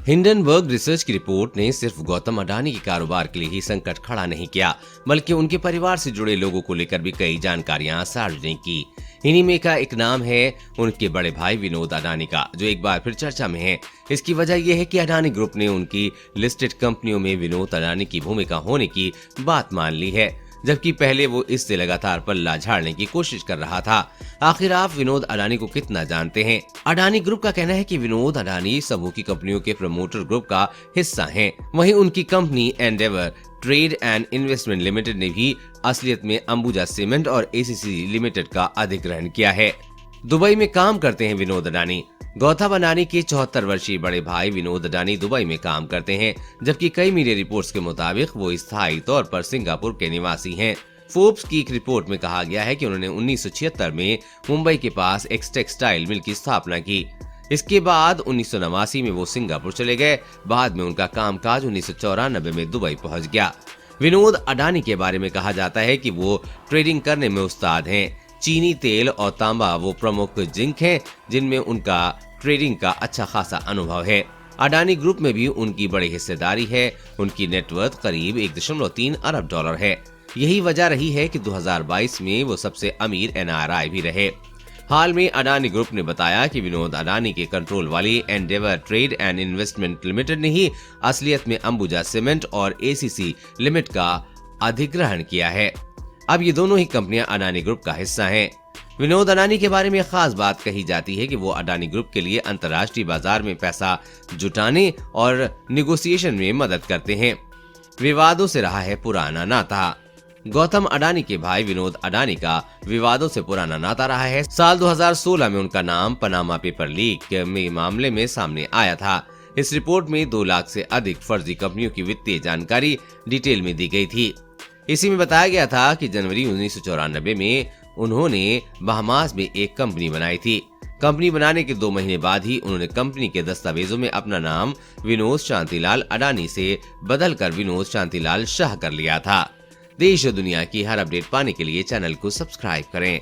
Hindenburg research की report ने सिर्फ गौतम अडानी के कारोबार के लिए ही संकट खड़ा नहीं किया, बल्कि उनके परिवार से जुड़े लोगों को लेकर भी कई जानकारियां सार्वजनिक की। इन्हीं में का एक नाम है उनके बड़े भाई विनोद अडानी का, जो एक बार फिर चर्चा में है। इसकी वजह यह है कि अडानी ग्रुप ने उनकी लिस्टेड कंपनियों में विनोद अडानी की भूमिका होने की बात मान ली है, जबकि पहले वो इससे लगातार पल्ला झाड़ने की कोशिश कर रहा था। आखिर आप विनोद अडानी को कितना जानते हैं? अडानी ग्रुप का कहना है कि विनोद अडानी समूह की कंपनियों के प्रमोटर ग्रुप का हिस्सा हैं। वहीं उनकी company Endeavour trade and investment limited ने भी असलियत में अंबुजा सीमेंट और एसीसी लिमिटेड का अधिग्रहण किया है। दुबई में काम करते हैं विनोद अडानी। गौतम अडानी के 74 वर्षीय बड़े भाई विनोद अडानी दुबई में काम करते हैं, जबकि कई मीडिया रिपोर्ट्स के मुताबिक वो स्थायी तौर पर सिंगापुर के निवासी हैं। फोर्ब्स की एक रिपोर्ट में कहा गया है कि उन्होंने 1976 में मुंबई के पास एक टेक्सटाइल मिल की स्थापना की। इसके बाद 1989 में वो सिंगापुर चले गए। बाद में उनका कामकाज 1994 में दुबई पहुंच गया। विनोद अडानी के बारे में कहा जाता है कि वो ट्रेडिंग करने में उस्ताद हैं। चीनी तेल और तांबा वो प्रमुख जिंक हैं, जिनमें उनका ट्रेडिंग का अच्छा खासा अनुभव है। अडानी ग्रुप में भी उनकी बड़ी हिस्सेदारी है। उनकी नेटवर्थ करीब 1.3 अरब डॉलर है। यही वजह रही है कि 2022 में वो सबसे अमीर एनआरआई भी रहे। हाल में अडानी ग्रुप ने बताया कि विनोद अडानी के कंट्रोल वाली Endeavour trade and investment limited ने ही असलियत में अंबुजा सीमेंट और एसीसी लिमिटेड का अधिग्रहण किया है। अब ये दोनों ही कंपनियां अडानी ग्रुप का हिस्सा हैं। विनोद अडानी के बारे में खास बात कही जाती है कि वो अडानी ग्रुप के लिए अंतर्राष्ट्रीय बाजार में पैसा जुटाने और निगोसिएशन में मदद करते हैं। विवादों से रहा है पुराना नाता। गौतम अडानी के भाई विनोद अडानी का विवादों से पुराना नाता रहा है। साल 2016 में उनका नाम पनामा पेपर लीक में मामले में सामने आया था। इस रिपोर्ट में 2 लाख से अधिक फर्जी कंपनियों की वित्तीय जानकारी डिटेल में दी गई थी। इसी में बताया गया था कि जनवरी 1994 में उन्होंने बहामास में एक कंपनी बनाई थी। कंपनी बनाने के 2 महीने बाद ही उन्होंने कंपनी के दस्तावेजों में अपना नाम विनोद शांतिलाल अडानी से बदलकर विनोद शांतिलाल शाह कर लिया था। देश और दुनिया की हर अपडेट पाने के लिए चैनल को सब्सक्राइब करें।